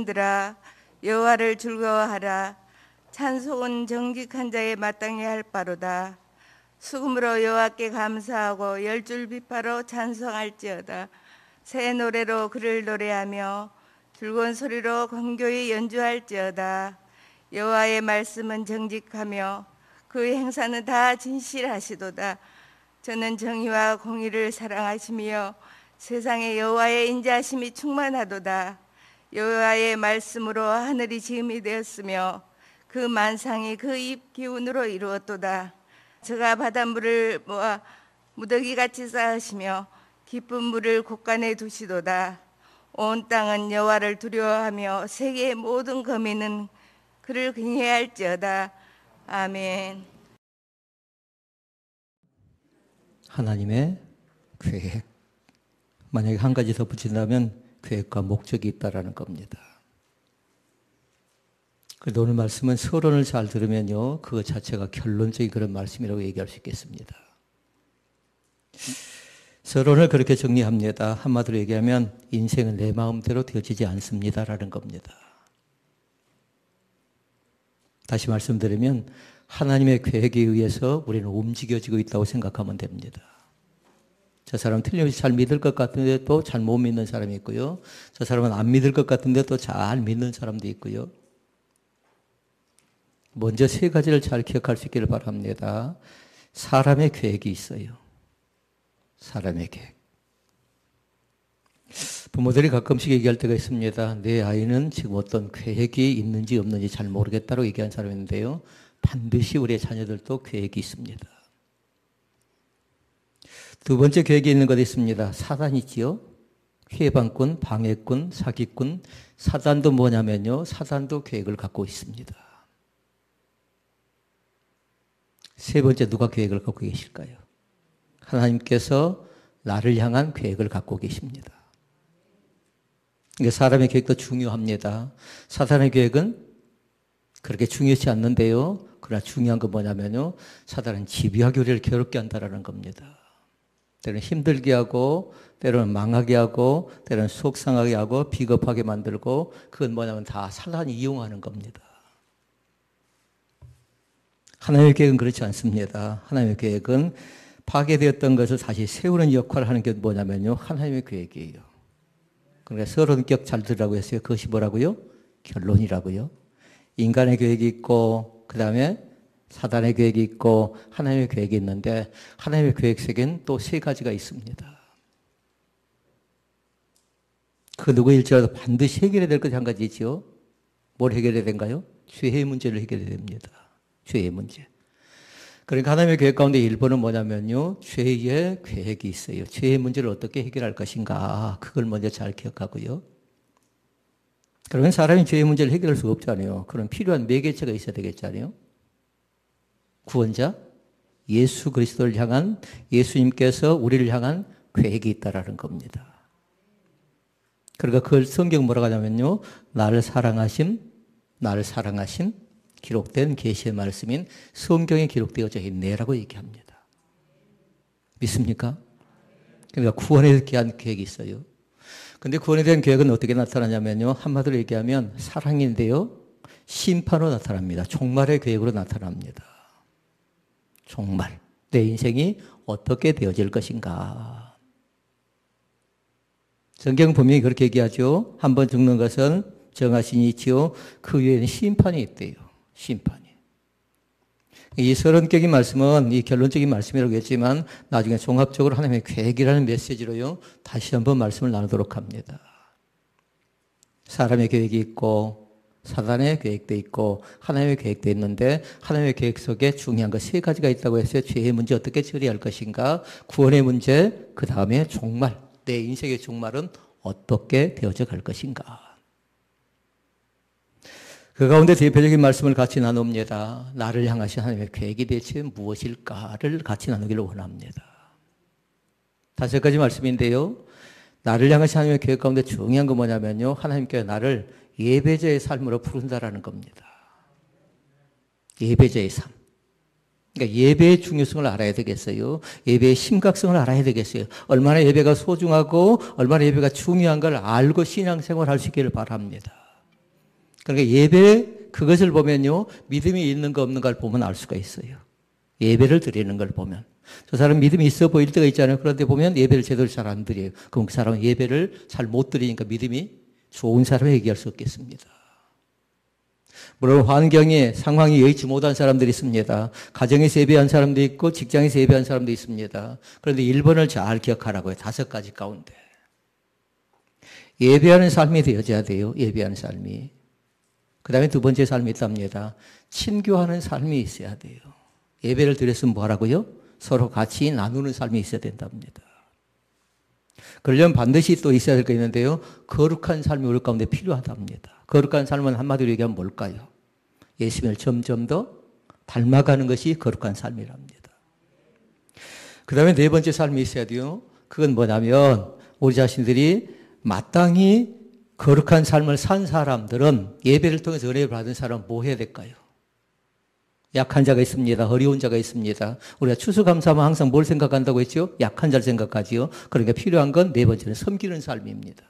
사람들아 여호와를 즐거워하라. 찬송은 정직한 자에 마땅히 할 바로다. 수금으로 여호와께 감사하고 열줄 비파로 찬송할지어다. 새 노래로 그를 노래하며 즐거운 소리로 건교히 연주할지어다. 여호와의 말씀은 정직하며 그의 행사는 다 진실하시도다. 저는 정의와 공의를 사랑하시며 세상에 여호와의 인자하심이 충만하도다. 여호와의 말씀으로 하늘이 지음이 되었으며 그 만상이 그 입 기운으로 이루었도다. 저가 바닷물을 모아 무더기같이 쌓으시며 깊은 물을 곳간에 두시도다. 온 땅은 여호와를 두려워하며 세계의 모든 거민은 그를 경외할지어다. 아멘. 하나님의 계획. 만약에 한 가지 덧붙인다면 계획과 목적이 있다라는 겁니다. 그래도 오늘 말씀은 서론을 잘 들으면요, 그것 자체가 결론적인 그런 말씀이라고 얘기할 수 있겠습니다. 서론을 그렇게 정리합니다. 한마디로 얘기하면 인생은 내 마음대로 되어지지 않습니다라는 겁니다. 다시 말씀드리면 하나님의 계획에 의해서 우리는 움직여지고 있다고 생각하면 됩니다. 저 사람은 틀림없이 잘 믿을 것 같은데 또 잘 못 믿는 사람이 있고요. 저 사람은 안 믿을 것 같은데 또 잘 믿는 사람도 있고요. 먼저 세 가지를 잘 기억할 수 있기를 바랍니다. 사람의 계획이 있어요. 사람의 계획. 부모들이 가끔씩 얘기할 때가 있습니다. 내 아이는 지금 어떤 계획이 있는지 없는지 잘 모르겠다고 얘기하는 사람이 있는데요. 반드시 우리의 자녀들도 계획이 있습니다. 두 번째 계획이 있는 것이 있습니다. 사단이지요. 회방꾼, 방해꾼, 사기꾼. 사단도 뭐냐면요. 사단도 계획을 갖고 있습니다. 세 번째 누가 계획을 갖고 계실까요? 하나님께서 나를 향한 계획을 갖고 계십니다. 그러니까 사람의 계획도 중요합니다. 사단의 계획은 그렇게 중요치 않는데요. 그러나 중요한 건 뭐냐면요. 사단은 집요하게 우리를 괴롭게 한다는 겁니다. 때로는 힘들게 하고, 때로는 망하게 하고, 때로는 속상하게 하고, 비겁하게 만들고, 그건 뭐냐면 다 사단이 이용하는 겁니다. 하나님의 계획은 그렇지 않습니다. 하나님의 계획은 파괴되었던 것을 다시 세우는 역할을 하는 게 뭐냐면요. 하나님의 계획이에요. 그러니까 서론격 잘 들으라고 했어요. 그것이 뭐라고요? 결론이라고요. 인간의 계획이 있고, 그 다음에 사단의 계획이 있고, 하나님의 계획이 있는데, 하나님의 계획 속에는 또 세 가지가 있습니다. 그 누구일지라도 반드시 해결해야 될 것이 한 가지 있죠. 뭘 해결해야 된가요? 죄의 문제를 해결해야 됩니다. 죄의 문제. 그러니까 하나님의 계획 가운데 1번은 뭐냐면요. 죄의 계획이 있어요. 죄의 문제를 어떻게 해결할 것인가. 그걸 먼저 잘 기억하고요. 그러면 사람이 죄의 문제를 해결할 수가 없잖아요. 그럼 필요한 매개체가 있어야 되겠잖아요. 구원자, 예수 그리스도를 향한, 예수님께서 우리를 향한 계획이 있다라는 겁니다. 그러니까 그걸 성경 뭐라고 하냐면요. 나를 사랑하심, 기록된 계시의 말씀인 성경에 기록되어져 있네라고 얘기합니다. 믿습니까? 그러니까 구원에 대한 계획이 있어요. 근데 구원에 대한 계획은 어떻게 나타나냐면요. 한마디로 얘기하면 사랑인데요. 심판으로 나타납니다. 종말의 계획으로 나타납니다. 종말. 내 인생이 어떻게 되어질 것인가. 성경 분명히 그렇게 얘기하죠. 한 번 죽는 것은 정하신이 있지요. 그 위에는 심판이 있대요. 심판이. 이 서론격인 말씀은 이 결론적인 말씀이라고 했지만 나중에 종합적으로 하나님의 계획이라는 메시지로요. 다시 한번 말씀을 나누도록 합니다. 사람의 계획이 있고 사단의 계획도 있고 하나님의 계획도 있는데 하나님의 계획 속에 중요한 거 세 가지가 있다고 했어요. 죄의 문제 어떻게 처리할 것인가, 구원의 문제, 그 다음에 종말, 내 인생의 종말은 어떻게 되어져 갈 것인가. 그 가운데 대표적인 말씀을 같이 나눕니다. 나를 향하신 하나님의 계획이 대체 무엇일까를 같이 나누기를 원합니다. 5가지 말씀인데요. 나를 향하신 하나님의 계획 가운데 중요한 건 뭐냐면요. 하나님께서 나를 예배자의 삶으로 부른다라는 겁니다. 예배자의 삶. 그러니까 예배의 중요성을 알아야 되겠어요. 예배의 심각성을 알아야 되겠어요. 얼마나 예배가 소중하고 얼마나 예배가 중요한 걸 알고 신앙생활을 할 수 있기를 바랍니다. 그러니까 예배 그것을 보면요. 믿음이 있는 거 없는 걸 보면 알 수가 있어요. 예배를 드리는 걸 보면. 저 사람 믿음이 있어 보일 때가 있잖아요. 그런데 보면 예배를 제대로 잘 안 드려요. 그럼 그 사람은 예배를 잘 못 드리니까 믿음이 좋은 사람을 얘기할 수 없겠습니다. 물론 환경에 상황이 여의치 못한 사람들이 있습니다. 가정에서 예배한 사람도 있고 직장에서 예배한 사람도 있습니다. 그런데 1번을 잘 기억하라고요. 5가지 가운데. 예배하는 삶이 되어져야 돼요. 예배하는 삶이. 그 다음에 2번째 삶이 있답니다. 친교하는 삶이 있어야 돼요. 예배를 드렸으면 뭐 하라고요? 서로 같이 나누는 삶이 있어야 된답니다. 그러려면 반드시 또 있어야 될 게 있는데요. 거룩한 삶이 우리 가운데 필요하답니다. 거룩한 삶은 한마디로 얘기하면 뭘까요? 예수님을 점점 더 닮아가는 것이 거룩한 삶이랍니다. 그 다음에 4번째 삶이 있어야 돼요. 그건 뭐냐면 우리 자신들이 마땅히 거룩한 삶을 산 사람들은 예배를 통해서 은혜를 받은 사람은 뭐 해야 될까요? 약한 자가 있습니다. 어려운 자가 있습니다. 우리가 추수감사하면 항상 뭘 생각한다고 했죠? 약한 자를 생각하지요. 그러니까 필요한 건 4번째는 섬기는 삶입니다.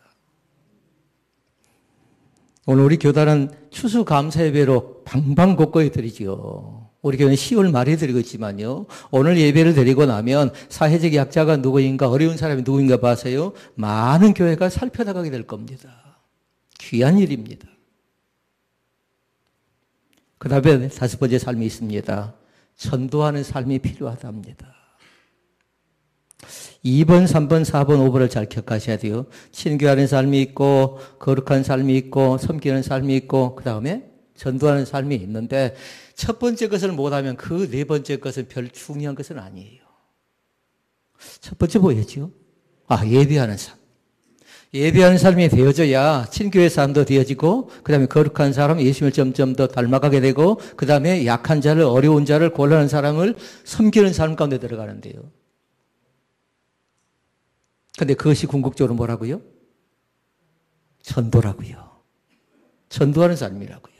오늘 우리 교단은 추수감사 예배로 방방곡곡에 드리지요. 우리 교회는 10월 말에 드리고 있지만요. 오늘 예배를 드리고 나면 사회적 약자가 누구인가 어려운 사람이 누구인가 봐서요. 많은 교회가 살펴나가게 될 겁니다. 귀한 일입니다. 그 다음에 5번째 삶이 있습니다. 전도하는 삶이 필요하답니다. 2번, 3번, 4번, 5번을 잘 기억하셔야 돼요. 친교하는 삶이 있고 거룩한 삶이 있고 섬기는 삶이 있고 그 다음에 전도하는 삶이 있는데 첫 번째 것을 못하면 그 4번째 것은 별 중요한 것은 아니에요. 첫 번째 뭐였죠? 예배하는 삶. 예배하는 삶이 되어져야 친교의 삶도 되어지고 그 다음에 거룩한 사람 예수님을 점점 더 닮아가게 되고 그 다음에 약한 자를 어려운 자를 곤란한 사람을 섬기는 삶 가운데 들어가는데요. 그런데 그것이 궁극적으로 뭐라고요? 전도라고요. 전도하는 삶이라고요.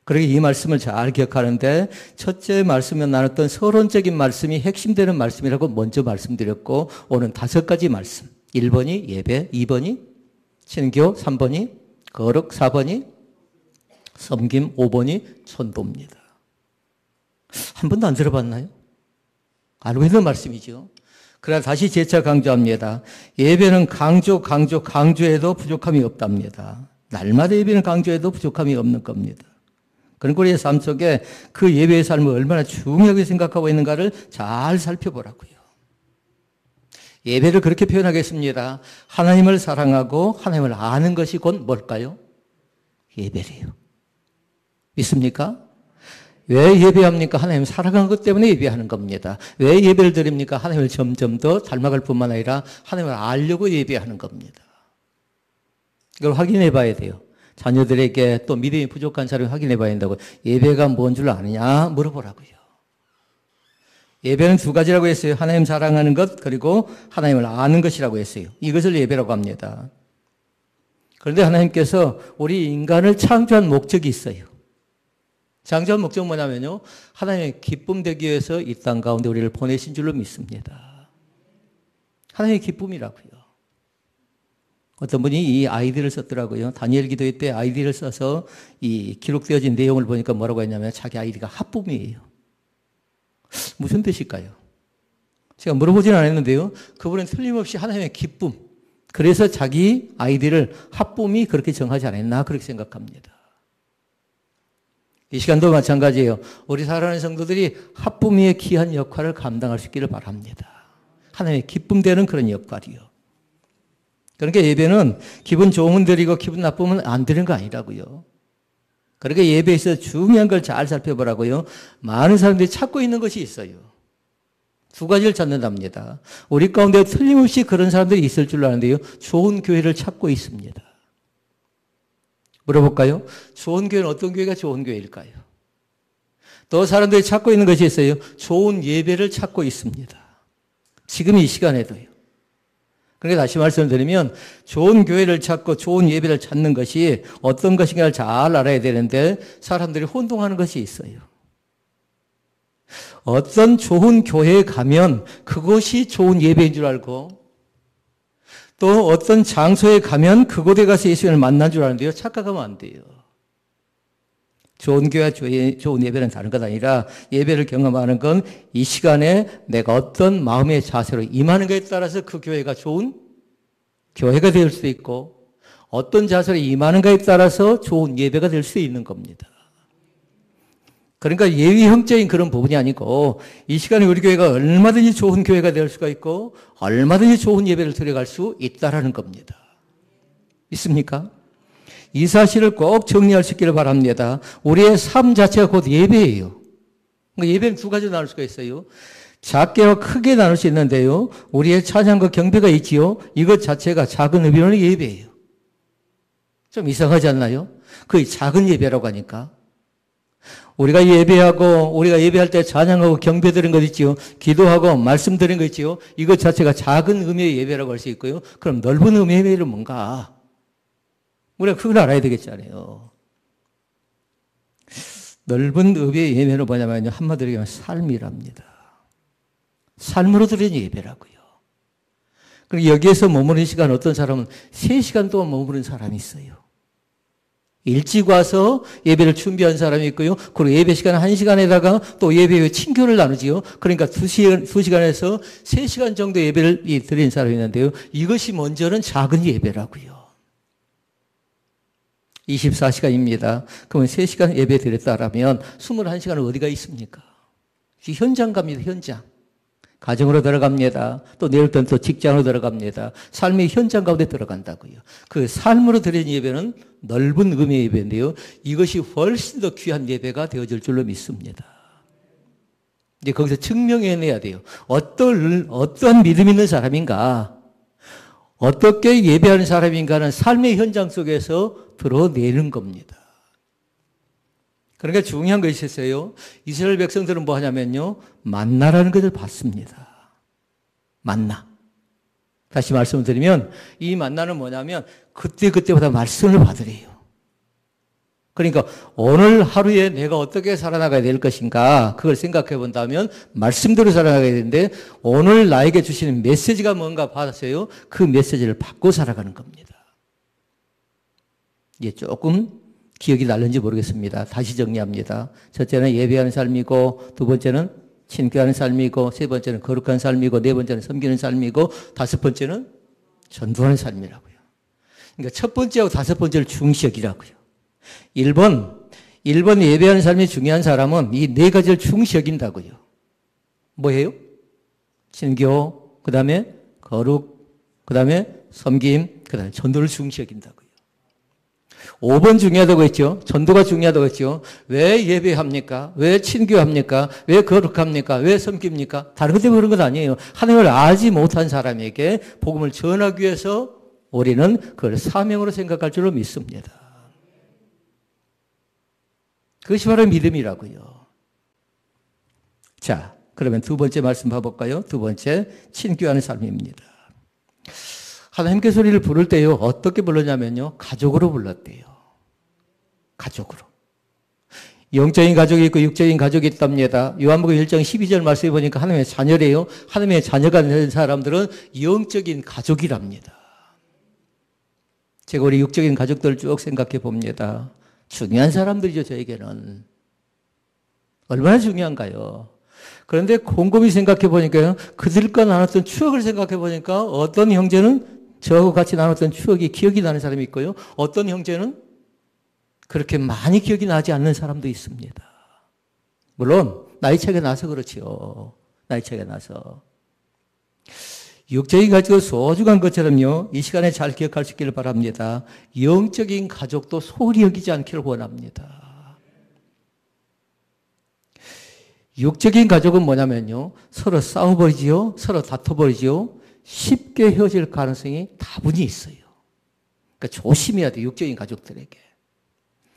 그러게 이 말씀을 잘 기억하는데 첫째 말씀에 나눴던 서론적인 말씀이 핵심되는 말씀이라고 먼저 말씀드렸고 오늘 5가지 말씀. 1번이 예배, 2번이 친교, 3번이 거룩, 4번이 섬김, 5번이 전도입니다. 한 번도 안 들어봤나요? 알고 있는 말씀이죠. 그러나 다시 재차 강조합니다. 예배는 강조해도 부족함이 없답니다. 날마다 예배는 강조해도 부족함이 없는 겁니다. 그러니까 우리의 삶 속에 그 예배의 삶을 얼마나 중요하게 생각하고 있는가를 잘 살펴보라고요. 예배를 그렇게 표현하겠습니다. 하나님을 사랑하고 하나님을 아는 것이 곧 뭘까요? 예배래요. 믿습니까? 왜 예배합니까? 하나님을 사랑하는 것 때문에 예배하는 겁니다. 왜 예배를 드립니까? 하나님을 점점 더 닮아갈 뿐만 아니라 하나님을 알려고 예배하는 겁니다. 이걸 확인해 봐야 돼요. 자녀들에게 또 믿음이 부족한 사람이 확인해 봐야 된다고. 예배가 뭔 줄 아느냐? 물어보라고요. 예배는 2가지라고 했어요. 하나님 사랑하는 것 그리고 하나님을 아는 것이라고 했어요. 이것을 예배라고 합니다. 그런데 하나님께서 우리 인간을 창조한 목적이 있어요. 창조한 목적은 뭐냐면요. 하나님의 기쁨 되기 위해서 이 땅 가운데 우리를 보내신 줄로 믿습니다. 하나님의 기쁨이라고요. 어떤 분이 이 아이디를 썼더라고요. 다니엘 기도회 때 아이디를 써서 이 기록되어진 내용을 보니까 뭐라고 했냐면 자기 아이디가 하쁨이에요. 무슨 뜻일까요? 제가 물어보진 않았는데요. 그분은 틀림없이 하나님의 기쁨. 그래서 자기 아이디를 하쁨이 그렇게 정하지 않았나 그렇게 생각합니다. 이 시간도 마찬가지예요. 우리 사랑하는 성도들이 하쁨의 귀한 역할을 감당할 수 있기를 바랍니다. 하나님의 기쁨 되는 그런 역할이요. 그러니까 예배는 기분 좋으면 드리고 기분 나쁘면 안 드리는 거 아니라고요. 그러니까 예배에서 중요한 걸 잘 살펴보라고요. 많은 사람들이 찾고 있는 것이 있어요. 2가지를 찾는답니다. 우리 가운데 틀림없이 그런 사람들이 있을 줄 아는데요. 좋은 교회를 찾고 있습니다. 물어볼까요? 좋은 교회는 어떤 교회가 좋은 교회일까요? 또 사람들이 찾고 있는 것이 있어요. 좋은 예배를 찾고 있습니다. 지금 이 시간에도요. 그러니까 다시 말씀을 드리면 좋은 교회를 찾고 좋은 예배를 찾는 것이 어떤 것인가를 잘 알아야 되는데 사람들이 혼동하는 것이 있어요. 어떤 좋은 교회에 가면 그것이 좋은 예배인 줄 알고 또 어떤 장소에 가면 그곳에 가서 예수님을 만난 줄 아는데요. 착각하면 안 돼요. 좋은 교회와 좋은 예배는 다른 것 아니라 예배를 경험하는 건 이 시간에 내가 어떤 마음의 자세로 임하는 것에 따라서 그 교회가 좋은 교회가 될 수도 있고 어떤 자세로 임하는가에 따라서 좋은 예배가 될 수 있는 겁니다. 그러니까 예외형적인 그런 부분이 아니고 이 시간에 우리 교회가 얼마든지 좋은 교회가 될 수가 있고 얼마든지 좋은 예배를 드려갈 수 있다라는 겁니다. 있습니까? 이 사실을 꼭 정리할 수 있기를 바랍니다. 우리의 삶 자체가 곧 예배예요. 그러니까 예배는 두 가지로 나눌 수가 있어요. 작게와 크게 나눌 수 있는데요. 우리의 찬양과 경배가 있지요. 이것 자체가 작은 의미로는 예배예요. 좀 이상하지 않나요? 그게 작은 예배라고 하니까. 우리가 예배하고 우리가 예배할 때 찬양하고 경배 드린 것 있지요. 기도하고 말씀 드린 것 있지요. 이것 자체가 작은 의미의 예배라고 할 수 있고요. 그럼 넓은 의미의 예배는 뭔가? 우리가 그걸 알아야 되겠잖아요. 넓은 의미의 예배는 뭐냐면요. 한마디로 얘기하면 삶이랍니다. 삶으로 드린 예배라고요. 그리고 여기에서 머무는 시간 어떤 사람은 3시간 동안 머무는 사람이 있어요. 일찍 와서 예배를 준비한 사람이 있고요. 그리고 예배 시간 1시간에다가 또 예배 후에 친교를 나누지요. 그러니까 2시간에서 3시간 정도 예배를 드린 사람이 있는데요. 이것이 먼저는 작은 예배라고요. 24시간입니다. 그러면 3시간 예배 드렸다라면 21시간은 어디가 있습니까? 현장 갑니다. 현장. 가정으로 들어갑니다. 또 내일부터는 또 직장으로 들어갑니다. 삶의 현장 가운데 들어간다고요. 그 삶으로 드린 예배는 넓은 의미의 예배인데요. 이것이 훨씬 더 귀한 예배가 되어질 줄로 믿습니다. 이제 거기서 증명해내야 돼요. 어떤 믿음 있는 사람인가, 어떻게 예배하는 사람인가는 삶의 현장 속에서 드러내는 겁니다. 그러니까 중요한 것이 있어요. 이스라엘 백성들은 뭐 하냐면요. 만나라는 것을 받습니다. 만나. 다시 말씀을 드리면 이 만나는 뭐냐면 그때그때마다 말씀을 받으래요. 그러니까 오늘 하루에 내가 어떻게 살아나가야 될 것인가 그걸 생각해 본다면 말씀대로 살아나가야 되는데 오늘 나에게 주시는 메시지가 뭔가 받았어요. 그 메시지를 받고 살아가는 겁니다. 이제 조금 기억이 날는지 모르겠습니다. 다시 정리합니다. 첫째는 예배하는 삶이고 두 번째는 친교하는 삶이고 세 번째는 거룩한 삶이고 네 번째는 섬기는 삶이고 다섯 번째는 전도하는 삶이라고요. 그러니까 첫 번째하고 다섯 번째를 중시여기라고요. 1번 예배하는 삶이 중요한 사람은 이 네 가지를 중시여긴다고요. 뭐예요? 친교, 그 다음에 거룩, 그 다음에 섬김, 그 다음에 전도를 중시여긴다고요. 5번 중요하다고 했죠. 전도가 중요하다고 했죠. 왜 예배합니까? 왜 친교합니까? 왜 거룩합니까? 왜 섬깁니까? 다른 것 때문에 그런 건 아니에요. 하나님을 알지 못한 사람에게 복음을 전하기 위해서 우리는 그걸 사명으로 생각할 줄로 믿습니다. 그것이 바로 믿음이라고요. 자, 그러면 두 번째 말씀 봐볼까요? 두 번째, 친교하는 삶입니다. 하나님께서 우리를 부를 때요, 어떻게 불렀냐면요, 가족으로 불렀대요. 가족으로. 영적인 가족이 있고 육적인 가족이 있답니다. 요한복음 1장 12절 말씀해 보니까 하나님의 자녀래요. 하나님의 자녀가 된 사람들은 영적인 가족이랍니다. 제가 우리 육적인 가족들을 쭉 생각해 봅니다. 중요한 사람들이죠, 저에게는. 얼마나 중요한가요? 그런데 곰곰이 생각해 보니까요, 그들과 나눴던 추억을 생각해 보니까 어떤 형제는 저하고 같이 나눴던 추억이 기억이 나는 사람이 있고요. 어떤 형제는 그렇게 많이 기억이 나지 않는 사람도 있습니다. 물론 나이 차이가 나서 그렇지요. 나이 차이가 나서. 육적인 가족도 소중한 것처럼요. 이 시간에 잘 기억할 수 있기를 바랍니다. 영적인 가족도 소홀히 여기지 않기를 원합니다. 육적인 가족은 뭐냐면요. 서로 싸워버리지요. 서로 다퉈버리지요. 쉽게 헤어질 가능성이 다분히 있어요. 그러니까 조심해야 돼요. 육적인 가족들에게.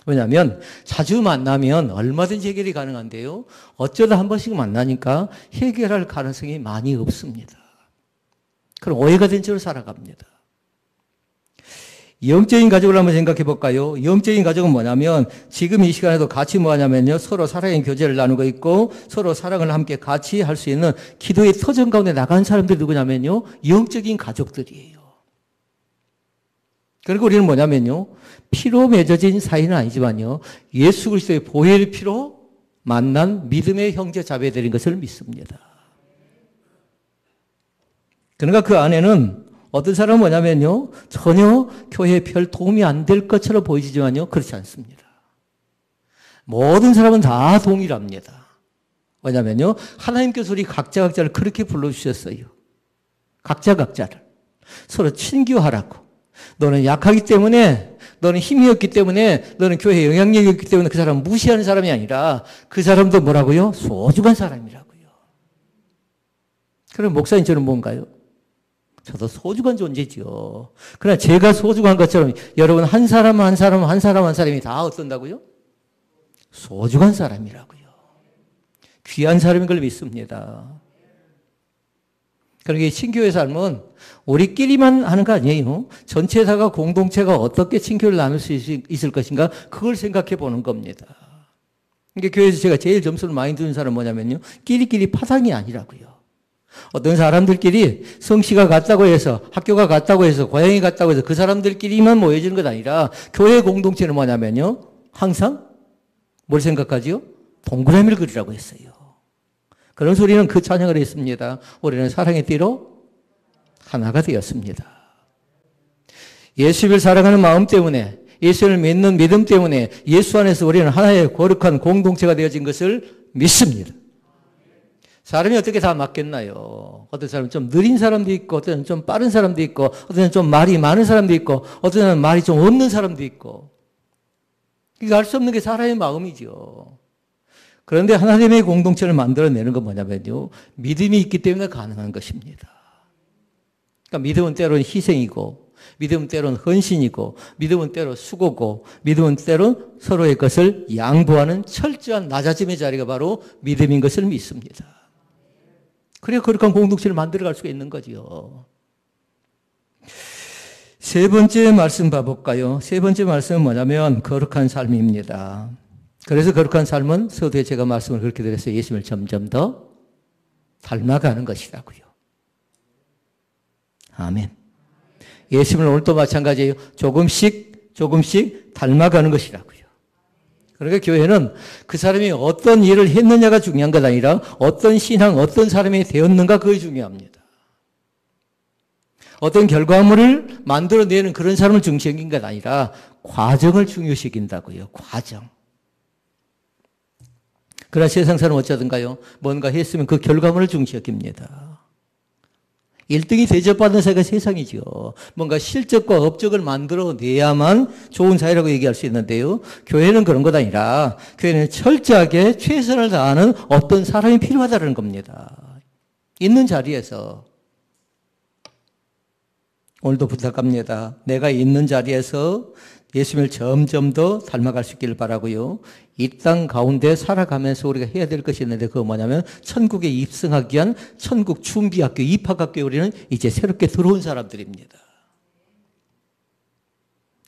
왜냐하면 자주 만나면 얼마든지 해결이 가능한데요. 어쩌다 한 번씩 만나니까 해결할 가능성이 많이 없습니다. 그럼 오해가 된 채로 살아갑니다. 영적인 가족을 한번 생각해 볼까요? 영적인 가족은 뭐냐면 지금 이 시간에도 같이 뭐 하냐면요. 서로 사랑의 교제를 나누고 있고 서로 사랑을 함께 같이 할 수 있는 기도의 터전 가운데 나간 사람들이 누구냐면요. 영적인 가족들이에요. 그러니까 우리는 뭐냐면요. 피로 맺어진 사이는 아니지만요. 예수 그리스도의 보혈 피로 만난 믿음의 형제 자매들인 것을 믿습니다. 그러니까 그 안에는 어떤 사람은 뭐냐면요. 전혀 교회에 별 도움이 안 될 것처럼 보이지만요. 그렇지 않습니다. 모든 사람은 다 동일합니다. 왜냐면요. 하나님께서 우리 각자를 그렇게 불러주셨어요. 각자를. 서로 친교하라고. 너는 약하기 때문에, 너는 힘이 없기 때문에, 너는 교회에 영향력이 없기 때문에 그 사람 무시하는 사람이 아니라 그 사람도 뭐라고요? 소중한 사람이라고요. 그럼 목사님 저는 뭔가요? 저도 소중한 존재죠. 그러나 제가 소중한 것처럼 여러분 한 사람이 다 어떤다고요? 소중한 사람이라고요. 귀한 사람인 걸 믿습니다. 그러니까 친교의 삶은 우리끼리만 하는 거 아니에요. 전체 사가 공동체가 어떻게 친교를 나눌 수 있을 것인가 그걸 생각해 보는 겁니다. 그러니까 교회에서 제가 제일 점수를 많이 주는 사람은 뭐냐면요. 끼리끼리 파상이 아니라고요. 어떤 사람들끼리 성씨가 같다고 해서 학교가 같다고 해서 고향이 같다고 해서 그 사람들끼리만 모여지는 것 아니라 교회 공동체는 뭐냐면요. 항상 뭘 생각하지요? 동그라미를 그리라고 했어요. 그런 소리는 그 찬양을 했습니다. 우리는 사랑의 띠로 하나가 되었습니다. 예수를 사랑하는 마음 때문에 예수를 믿는 믿음 때문에 예수 안에서 우리는 하나의 거룩한 공동체가 되어진 것을 믿습니다. 사람이 어떻게 다 맞겠나요? 어떤 사람은 좀 느린 사람도 있고, 어떤 사람은 좀 빠른 사람도 있고, 어떤 사람은 좀 말이 많은 사람도 있고, 어떤 사람은 말이 좀 없는 사람도 있고. 이거 알 수 없는 게 사람의 마음이죠. 그런데 하나님의 공동체를 만들어내는 건 뭐냐면요. 믿음이 있기 때문에 가능한 것입니다. 그러니까 믿음은 때로는 희생이고, 믿음은 때로는 헌신이고, 믿음은 때로 수고고, 믿음은 때로는 서로의 것을 양보하는 철저한 낮아짐의 자리가 바로 믿음인 것을 믿습니다. 그래야 거룩한 공동체를 만들어갈 수가 있는 거지요. 세 번째 말씀 봐볼까요? 세 번째 말씀은 뭐냐면 거룩한 삶입니다. 그래서 거룩한 삶은 서두에 제가 말씀을 그렇게 드렸어요. 예수님을 점점 더 닮아가는 것이라고요. 아멘. 예수님을 오늘도 마찬가지예요. 조금씩 닮아가는 것이라고요. 그러니까 교회는 그 사람이 어떤 일을 했느냐가 중요한 것 아니라 어떤 신앙, 어떤 사람이 되었는가 그게 중요합니다. 어떤 결과물을 만들어내는 그런 사람을 중시하는 것 아니라 과정을 중요시킨다고요. 과정. 그러나 세상 사람은 어쩌든가요? 뭔가 했으면 그 결과물을 중시합니다. 1등이 대접받는 사회가 세상이죠. 뭔가 실적과 업적을 만들어내야만 좋은 사회라고 얘기할 수 있는데요. 교회는 그런 것 아니라 교회는 철저하게 최선을 다하는 어떤 사람이 필요하다는 겁니다. 있는 자리에서 오늘도 부탁합니다. 내가 있는 자리에서 예수님을 점점 더 닮아갈 수 있기를 바라고요. 이 땅 가운데 살아가면서 우리가 해야 될 것이 있는데 그거 뭐냐면 천국에 입성하기 위한 천국 준비학교, 입학학교에 우리는 이제 새롭게 들어온 사람들입니다.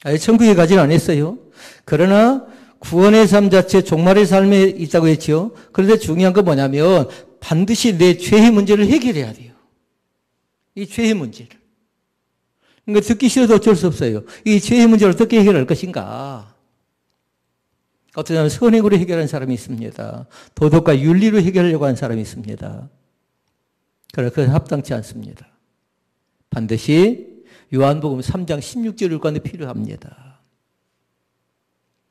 아예 천국에 가지는 않았어요. 그러나 구원의 삶 자체, 종말의 삶에 있다고 했죠. 그런데 중요한 건 뭐냐면 반드시 내 죄의 문제를 해결해야 돼요. 이 죄의 문제를. 그러니까 듣기 싫어도 어쩔 수 없어요. 이 죄의 문제를 어떻게 해결할 것인가? 어떤 사람은 선행으로 해결하는 사람이 있습니다. 도덕과 윤리로 해결하려고 하는 사람이 있습니다. 그러나 그건 합당치 않습니다. 반드시 요한복음 3장 16절 율관이 필요합니다.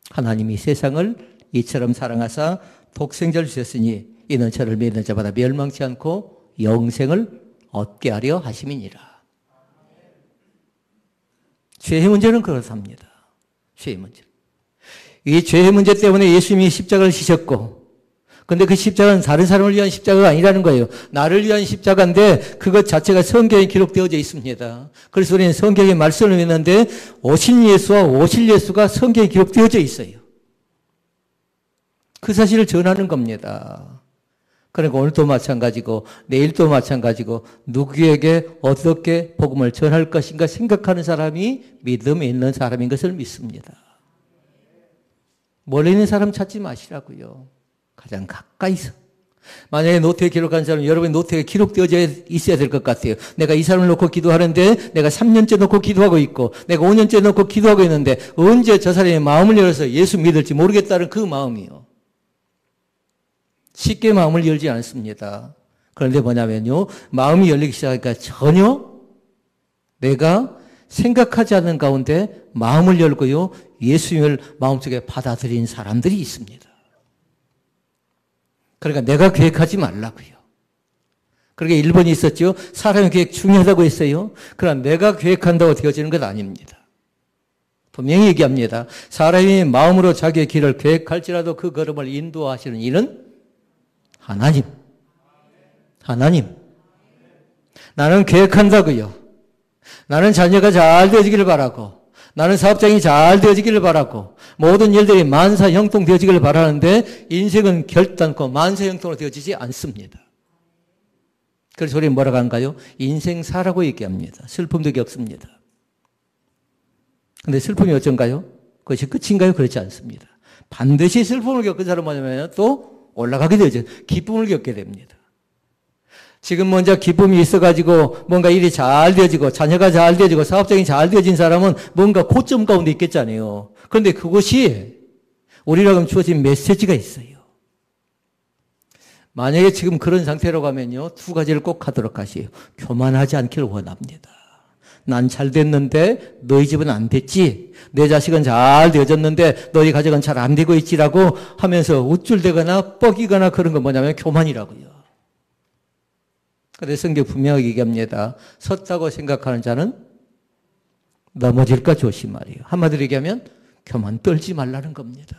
하나님이 세상을 이처럼 사랑하사 독생자를 주셨으니 이는 저를 믿는 자마다 멸망치 않고 영생을 얻게 하려 하심이니라. 죄의 문제는 그렇답니다. 죄의 문제. 이 죄의 문제 때문에 예수님이 십자가를 지셨고, 근데 그 십자가는 다른 사람을 위한 십자가가 아니라는 거예요. 나를 위한 십자가인데 그것 자체가 성경에 기록되어져 있습니다. 그래서 우리는 성경의 말씀을 믿는데 오신 예수와 오실 예수가 성경에 기록되어져 있어요. 그 사실을 전하는 겁니다. 그러니까 오늘도 마찬가지고 내일도 마찬가지고 누구에게 어떻게 복음을 전할 것인가 생각하는 사람이 믿음에 있는 사람인 것을 믿습니다. 멀리 있는 사람 찾지 마시라고요. 가장 가까이서 만약에 노트에 기록한 사람, 여러분의 노트에 기록되어져 있어야 될 것 같아요. 내가 이 사람을 놓고 기도하는데 내가 3년째 놓고 기도하고 있고 내가 5년째 놓고 기도하고 있는데 언제 저 사람의 마음을 열어서 예수 믿을지 모르겠다는 그 마음이요. 쉽게 마음을 열지 않습니다. 그런데 뭐냐면요. 마음이 열리기 시작하니까 전혀 내가 생각하지 않는 가운데 마음을 열고요. 예수님을 마음속에 받아들인 사람들이 있습니다. 그러니까 내가 계획하지 말라고요. 그러니까 1번이 있었죠. 사람의 계획 중요하다고 했어요. 그러나 내가 계획한다고 되어지는 것 아닙니다. 분명히 얘기합니다. 사람이 마음으로 자기의 길을 계획할지라도 그 걸음을 인도하시는 이는 하나님. 나는 계획한다고요. 나는 자녀가 잘 되어지기를 바라고 나는 사업장이 잘 되어지기를 바라고 모든 일들이 만사형통 되어지기를 바라는데 인생은 결단코 만사형통으로 되어지지 않습니다. 그래서 우리는 뭐라고 한가요? 인생사라고 얘기합니다. 슬픔도 겪습니다. 그런데 슬픔이 어쩐가요? 그것이 끝인가요? 그렇지 않습니다. 반드시 슬픔을 겪은 사람은 뭐냐면 또 올라가게 되죠. 기쁨을 겪게 됩니다. 지금 먼저 기쁨이 있어가지고 뭔가 일이 잘 되어지고 자녀가 잘 되어지고 사업장이 잘 되어진 사람은 뭔가 고점 가운데 있겠잖아요. 그런데 그것이 우리라고 주어진 메시지가 있어요. 만약에 지금 그런 상태라고 하면요. 두 가지를 꼭 하도록 하세요. 교만하지 않기를 원합니다. 난 잘 됐는데 너희 집은 안 됐지. 내 자식은 잘 되어졌는데 너희 가정은 잘 안 되고 있지라고 하면서 우쭐대거나 뻐기거나 그런 건 뭐냐면 교만이라고요. 그래서 성경 분명하게 얘기합니다. 섰다고 생각하는 자는 넘어질까 조심하래요. 한마디로 얘기하면 교만 떨지 말라는 겁니다.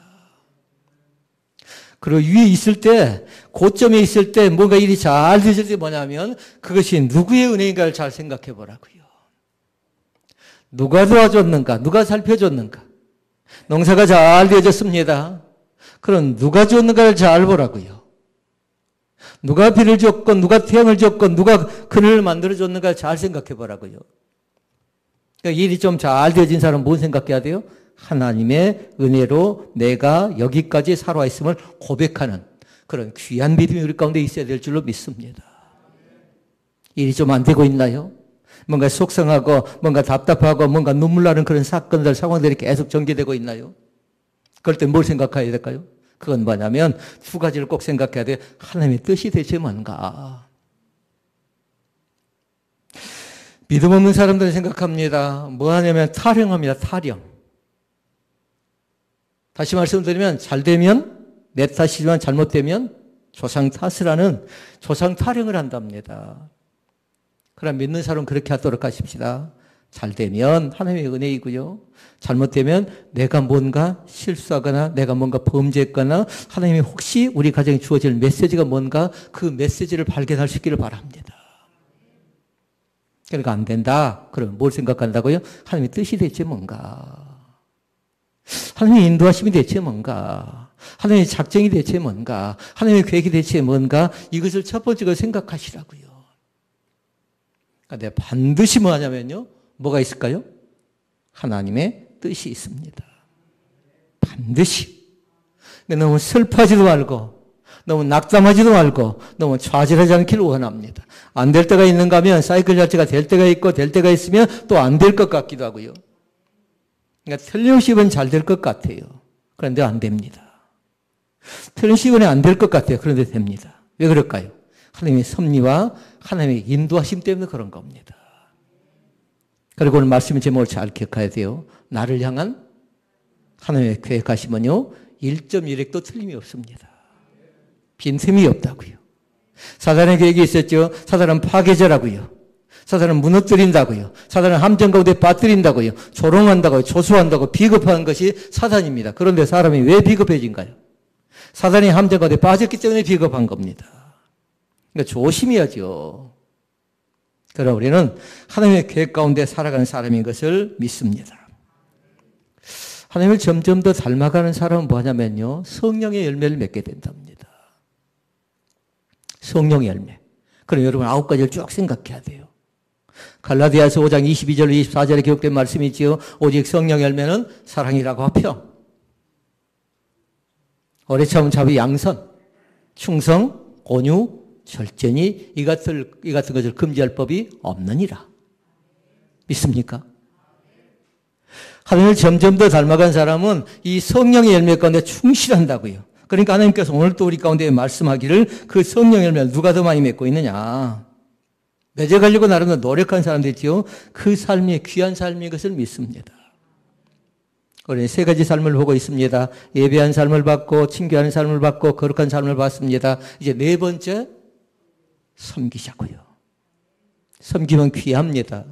그리고 위에 있을 때, 고점에 있을 때 뭔가 일이 잘 되실 때 뭐냐면 그것이 누구의 은혜인가를 잘 생각해 보라고요. 누가 도와줬는가? 누가 살펴줬는가? 농사가 잘 되어졌습니다. 그럼 누가 줬는가를 잘 보라고요. 누가 비를 줬건 누가 태양을 줬건 누가 그늘을 만들어줬는가 잘 생각해 보라고요. 그러니까 일이 좀 잘 되어진 사람은 뭔 생각해야 돼요? 하나님의 은혜로 내가 여기까지 살아와 있음을 고백하는 그런 귀한 믿음이 우리 가운데 있어야 될 줄로 믿습니다. 일이 좀 안 되고 있나요? 뭔가 속상하고 뭔가 답답하고 뭔가 눈물 나는 그런 사건들 상황들이 계속 전개되고 있나요? 그럴 때 뭘 생각해야 될까요? 그건 뭐냐면 두 가지를 꼭 생각해야 돼요. 하나님의 뜻이 대체 뭔가. 믿음 없는 사람들은 생각합니다. 뭐 하냐면 타령합니다. 타령. 다시 말씀드리면 잘 되면 내 탓이지만 잘못되면 조상 탓을 하는 조상 타령을 한답니다. 그럼 믿는 사람은 그렇게 하도록 하십시다. 잘 되면 하나님의 은혜이고요. 잘못되면 내가 뭔가 실수하거나 내가 뭔가 범죄했거나 하나님이 혹시 우리 가정에 주어질 메시지가 뭔가 그 메시지를 발견할 수 있기를 바랍니다. 그러니까 안 된다. 그러면 뭘 생각한다고요? 하나님의 뜻이 대체 뭔가? 하나님의 인도하심이 대체 뭔가? 하나님의 작정이 대체 뭔가? 하나님의 계획이 대체 뭔가? 이것을 첫 번째로 생각하시라고요. 그런데 반드시 뭐 하냐면요. 뭐가 있을까요? 하나님의 뜻이 있습니다. 반드시. 너무 슬퍼하지도 말고 너무 낙담하지도 말고 너무 좌절하지 않기를 원합니다. 안 될 때가 있는가 하면 사이클 자체가 될 때가 있고 될 때가 있으면 또 안 될 것 같기도 하고요. 그러니까 틀림없이 잘 될 것 같아요. 그런데 안 됩니다. 틀림없이 안 될 것 같아요. 그런데 됩니다. 왜 그럴까요? 하나님의 섭리와 하나님의 인도하심 때문에 그런 겁니다. 그리고 오늘 말씀의 제목을 잘 기억해야 돼요. 나를 향한 하나님의 계획하심은요. 1.1핵도 틀림이 없습니다. 빈틈이 없다고요. 사단의 계획이 있었죠. 사단은 파괴자라고요. 사단은 무너뜨린다고요. 사단은 함정 가운데 빠뜨린다고요. 조롱한다고요. 조수한다고 비겁한 것이 사단입니다. 그런데 사람이 왜 비겁해진가요? 사단이 함정 가운데 빠졌기 때문에 비겁한 겁니다. 그러니까 조심해야죠. 그러나 우리는 하나님의 계획 가운데 살아가는 사람인 것을 믿습니다. 하나님을 점점 더 닮아가는 사람은 뭐냐면요. 성령의 열매를 맺게 된답니다. 성령의 열매. 그럼 여러분 9가지를 쭉 생각해야 돼요. 갈라디아서 5장 22절 24절에 기록된 말씀이 있지요. 오직 성령의 열매는 사랑이라고 화평, 오래 참은 자비 양선, 충성, 온유, 절제니 이 같은 것을 금지할 법이 없느니라. 믿습니까? 하나님을 점점 더 닮아간 사람은 이 성령의 열매 가운데 충실한다고요. 그러니까 하나님께서 오늘 또 우리 가운데 말씀하기를 그 성령의 열매를 누가 더 많이 맺고 있느냐. 맺어가려고 나름대로 노력한 사람들이지요. 그 삶이 귀한 삶인 것을 믿습니다. 우리는 세 가지 삶을 보고 있습니다. 예배한 삶을 받고 친교하는 삶을 받고 거룩한 삶을 받습니다. 이제 네 번째, 섬기자고요. 섬기면 귀합니다.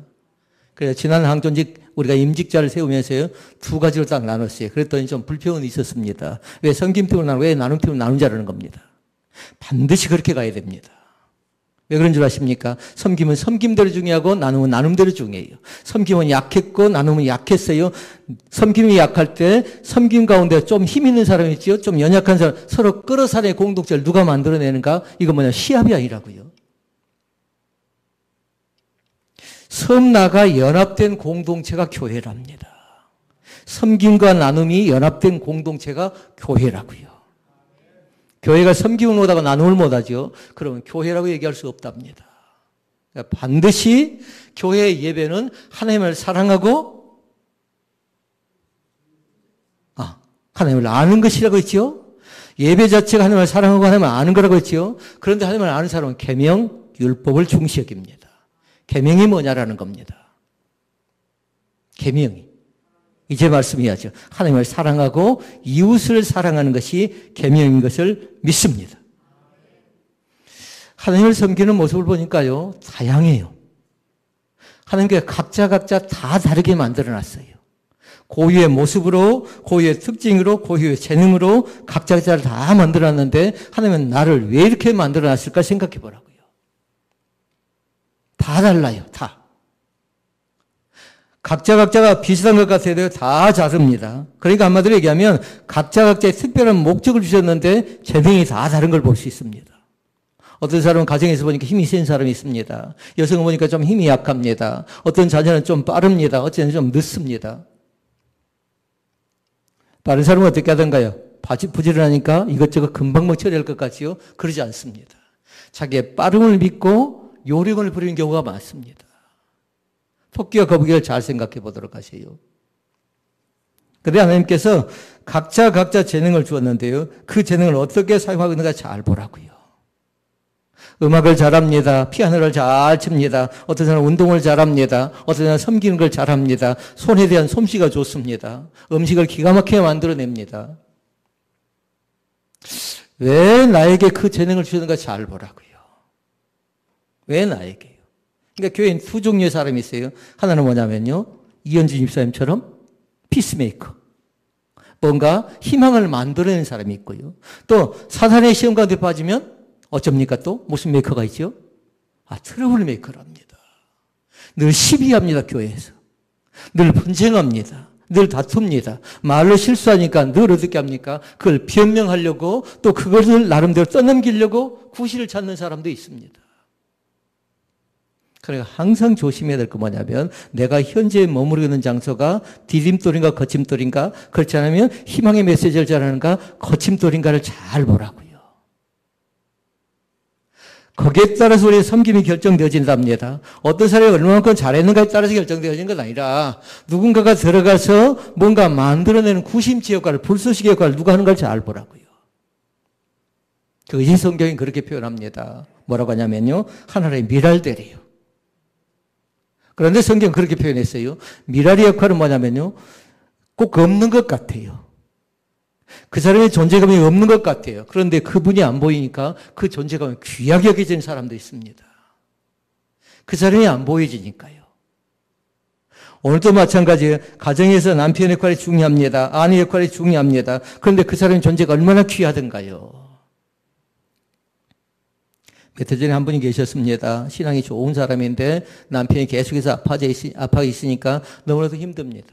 그래서 지난 항존직 우리가 임직자를 세우면서요, 두 가지로 딱 나눴어요. 그랬더니 좀 불평은 있었습니다. 왜 섬김팀으로 왜 나눔팀으로 나누자라는 겁니다. 반드시 그렇게 가야 됩니다. 왜 그런 줄 아십니까? 섬김은 섬김대로 중요하고 나눔은 나눔대로 중요해요. 섬김은 약했고 나눔은 약했어요. 섬김이 약할 때 섬김 가운데 좀 힘 있는 사람이 있지요. 좀 연약한 사람, 서로 끌어사는 공동체를 누가 만들어내는가? 이거 뭐냐? 시합이 아니라고요. 섬나가 연합된 공동체가 교회랍니다. 섬김과 나눔이 연합된 공동체가 교회라고요. 교회가 섬김을 못하고 나눔을 못하죠. 그러면 교회라고 얘기할 수 없답니다. 그러니까 반드시 교회의 예배는 하나님을 사랑하고 하나님을 아는 것이라고 했죠. 예배 자체가 하나님을 사랑하고 하나님을 아는 거라고 했죠. 그런데 하나님을 아는 사람은 계명, 율법을 중시 여깁니다. 계명이 뭐냐라는 겁니다. 계명이. 이제 말씀해야죠. 하나님을 사랑하고 이웃을 사랑하는 것이 계명인 것을 믿습니다. 하나님을 섬기는 모습을 보니까요, 다양해요. 하나님께서 각자 다 다르게 만들어놨어요. 고유의 모습으로, 고유의 특징으로, 고유의 재능으로 각자 다 만들어놨는데 하나님은 나를 왜 이렇게 만들어놨을까 생각해 보라고요. 다 달라요, 다. 각자가 비슷한 것 같아도 다 다릅니다. 그러니까 한마디로 얘기하면 각자의 특별한 목적을 주셨는데 재능이 다 다른 걸 볼 수 있습니다. 어떤 사람은 가정에서 보니까 힘이 센 사람이 있습니다. 여성은 보니까 좀 힘이 약합니다. 어떤 자녀는 좀 빠릅니다. 어떤 좀 늦습니다. 다른 사람은 어떻게 하던가요? 부지런하니까 이것저것 금방 처리할 것 같지요? 그러지 않습니다. 자기의 빠름을 믿고 요령을 부리는 경우가 많습니다. 토끼와 거북이를 잘 생각해 보도록 하세요. 그런데 하나님께서 각자 재능을 주었는데요. 그 재능을 어떻게 사용하고 있는가 잘 보라고요. 음악을 잘합니다. 피아노를 잘 칩니다. 어떤 사람은 운동을 잘합니다. 어떤 사람은 섬기는 걸 잘합니다. 손에 대한 솜씨가 좋습니다. 음식을 기가 막히게 만들어냅니다. 왜 나에게 그 재능을 주셨는가 잘 보라고요. 왜 나에게요? 그러니까 교회엔 두 종류의 사람이 있어요. 하나는 뭐냐면요, 이현준 집사님처럼 피스메이커. 뭔가 희망을 만들어내는 사람이 있고요. 또 사탄의 시험 가운데 빠지면 어쩝니까 또? 무슨 메이커가 있죠? 트러블 메이커랍니다. 늘 시비합니다, 교회에서. 늘 분쟁합니다. 늘 다툽니다. 말로 실수하니까 늘 어떻게 합니까? 그걸 변명하려고 또 그것을 나름대로 떠넘기려고 구실을 찾는 사람도 있습니다. 그러니까 항상 조심해야 될 거 뭐냐면 내가 현재 머무르고 있는 장소가 디딤돌인가 거침돌인가, 그렇지 않으면 희망의 메시지를 전하는가 거침돌인가를 잘 보라고요. 거기에 따라서 우리의 섬김이 결정되어진답니다. 어떤 사람이 얼마만큼 잘했는가에 따라서 결정되어지는 건 아니라 누군가가 들어가서 뭔가 만들어내는 구심치 역할을, 불쏘시개 역할을 누가 하는가를 잘 보라고요. 그것이 성경이 그렇게 표현합니다. 뭐라고 하냐면요, 하나님의 미랄대래요. 그런데 성경은 그렇게 표현했어요. 미랄의 역할은 뭐냐면요, 꼭 없는 것 같아요. 그 사람의 존재감이 없는 것 같아요. 그런데 그분이 안 보이니까 그 존재감이 귀하게 여겨지는 사람도 있습니다. 그 사람이 안 보여지니까요. 오늘도 마찬가지예요. 가정에서 남편의 역할이 중요합니다. 아내 역할이 중요합니다. 그런데 그 사람의 존재가 얼마나 귀하던가요. 며칠 전에 한 분이 계셨습니다. 신앙이 좋은 사람인데 남편이 계속해서 아파져 있으니까 너무나도 힘듭니다.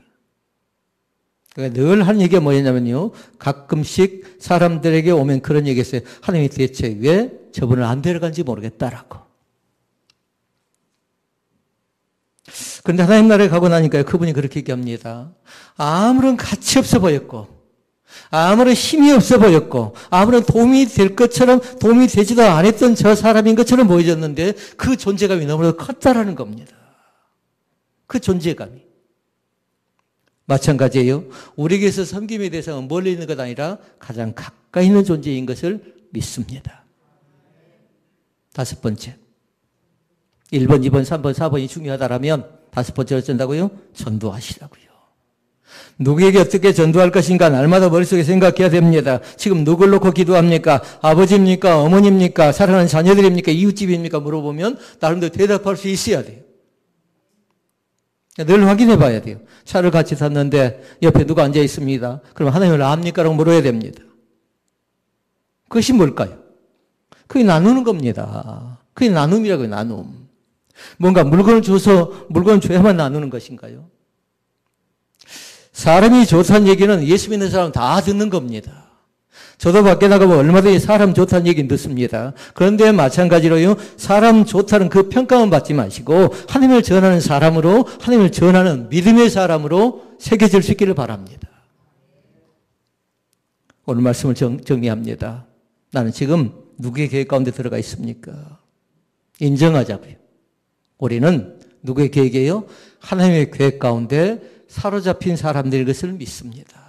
그러니까 늘 하는 얘기가 뭐냐면요, 가끔씩 사람들에게 오면 그런 얘기 했어요. 하나님이 대체 왜 저분을 안 데려간지 모르겠다라고. 그런데 하나님 나라에 가고 나니까 그분이 그렇게 얘기합니다. 아무런 가치 없어 보였고 아무런 힘이 없어 보였고 아무런 도움이 될 것처럼 도움이 되지도 않았던 저 사람인 것처럼 보여졌는데 그 존재감이 너무나 컸다라는 겁니다. 그 존재감이. 마찬가지예요. 우리에게서 섬김의 대상은 멀리 있는 것 아니라 가장 가까이 있는 존재인 것을 믿습니다. 다섯 번째. 1번, 2번, 3번, 4번이 중요하다라면 다섯 번째로 어쩐다고요? 전도하시라고요. 누구에게 어떻게 전도할 것인가 날마다 머릿속에 생각해야 됩니다. 지금 누굴 놓고 기도합니까? 아버지입니까? 어머니입니까? 사랑하는 자녀들입니까? 이웃집입니까? 물어보면 나름대로 대답할 수 있어야 돼요. 늘 확인해 봐야 돼요. 차를 같이 탔는데 옆에 누가 앉아 있습니다. 그럼 하나님을 압니까? 라고 물어야 됩니다. 그것이 뭘까요? 그게 나누는 겁니다. 그게 나눔이라고요, 나눔. 뭔가 물건을 줘서 물건을 줘야만 나누는 것인가요? 사람이 좋다는 얘기는 예수 믿는 사람 다 듣는 겁니다. 저도 밖에 나가면 얼마든지 사람 좋다는 얘기는 듣습니다. 그런데 마찬가지로요, 사람 좋다는 그 평가만 받지 마시고 하나님을 전하는 사람으로, 하나님을 전하는 믿음의 사람으로 새겨질 수 있기를 바랍니다. 오늘 말씀을 정리합니다. 나는 지금 누구의 계획 가운데 들어가 있습니까? 인정하자고요. 우리는 누구의 계획이에요? 하나님의 계획 가운데 사로잡힌 사람들의 것을 믿습니다.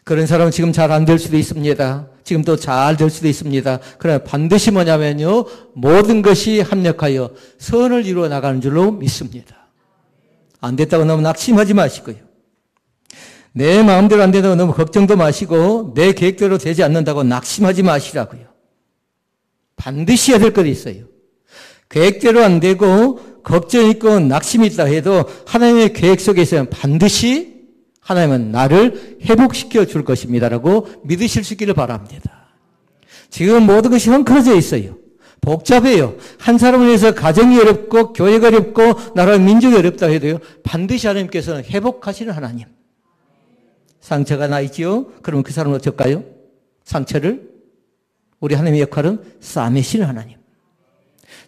그런 사람은 지금 잘 안 될 수도 있습니다. 지금 또 잘 될 수도 있습니다. 그러나 반드시 뭐냐면요, 모든 것이 합력하여 선을 이루어 나가는 줄로 믿습니다. 안 됐다고 너무 낙심하지 마시고요. 내 마음대로 안 된다고 너무 걱정도 마시고 내 계획대로 되지 않는다고 낙심하지 마시라고요. 반드시 해야 될 것이 있어요. 계획대로 안 되고 걱정이 있고 낙심이 있다 해도 하나님의 계획 속에서는 반드시 하나님은 나를 회복시켜 줄 것입니다라고 믿으실 수 있기를 바랍니다. 지금 모든 것이 헝클어져 있어요. 복잡해요. 한 사람을 위해서 가정이 어렵고 교회가 어렵고 나라 민족이 어렵다 해도요, 반드시 하나님께서는 회복하시는 하나님. 상처가 나 있지요? 그러면 그 사람은 어떨까요? 상처를 우리 하나님의 역할은 싸매시는 하나님.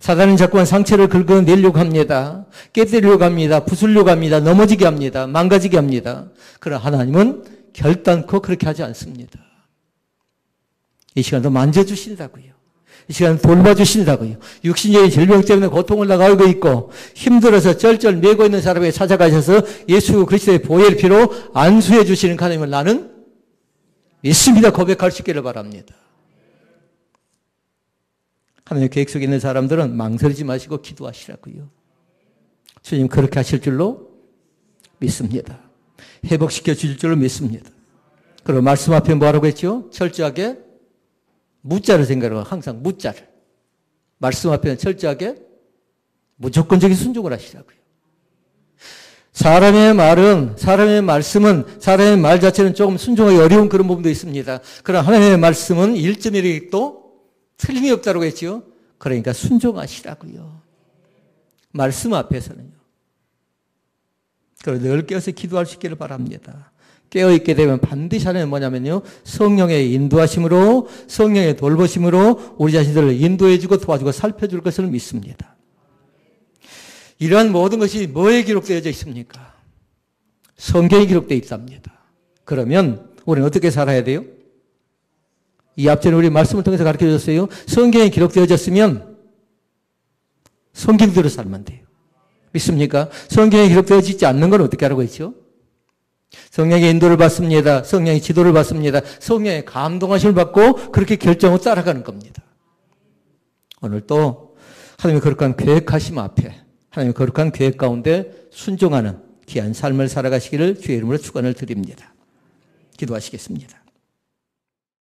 사단은 자꾸만 상처를 긁어내려고 합니다. 깨뜨리려고 합니다. 부수려고 합니다. 넘어지게 합니다. 망가지게 합니다. 그러나 하나님은 결단코 그렇게 하지 않습니다. 이 시간도 만져주신다고요. 이 시간 돌봐주신다고요. 육신적인 질병 때문에 고통을 나가고 있고 힘들어서 쩔쩔 매고 있는 사람에게 찾아가셔서 예수 그리스도의 보혈 피로 안수해 주시는 하나님을 나는 믿습니다. 고백할 수 있기를 바랍니다. 하나님의 계획 속에 있는 사람들은 망설이지 마시고 기도하시라고요. 주님 그렇게 하실 줄로 믿습니다. 회복시켜 주실 줄로 믿습니다. 그리고 말씀 앞에 뭐라고 했죠? 철저하게 무자를 생각하고 항상 무자를. 말씀 앞에는 철저하게 무조건적인 순종을 하시라고요. 사람의 말은, 사람의 말씀은, 사람의 말 자체는 조금 순종하기 어려운 그런 부분도 있습니다. 그러나 하나님의 말씀은 1.1도 틀림이 없다고 했죠. 그러니까 순종하시라고요. 말씀 앞에서는요. 그리고 늘 깨어서 기도할 수 있기를 바랍니다. 깨어있게 되면 반드시 하나님은 뭐냐면요, 성령의 인도하심으로, 성령의 돌보심으로 우리 자신들을 인도해주고 도와주고 살펴줄 것을 믿습니다. 이러한 모든 것이 뭐에 기록되어져 있습니까? 성경에 기록되어 있답니다. 그러면 우리는 어떻게 살아야 돼요? 이 앞전에 우리 말씀을 통해서 가르쳐 주셨어요. 성경에 기록되어졌으면 성경대로 살면 돼요. 믿습니까? 성경에 기록되어져 있지 않는 건 어떻게 하라고 했죠? 성령의 인도를 받습니다. 성령의 지도를 받습니다. 성령의 감동하심을 받고 그렇게 결정을 따라가는 겁니다. 오늘 또 하나님의 거룩한 계획하심 앞에 하나님의 거룩한 계획 가운데 순종하는 귀한 삶을 살아가시기를 주의 이름으로 축원을 드립니다. 기도하시겠습니다.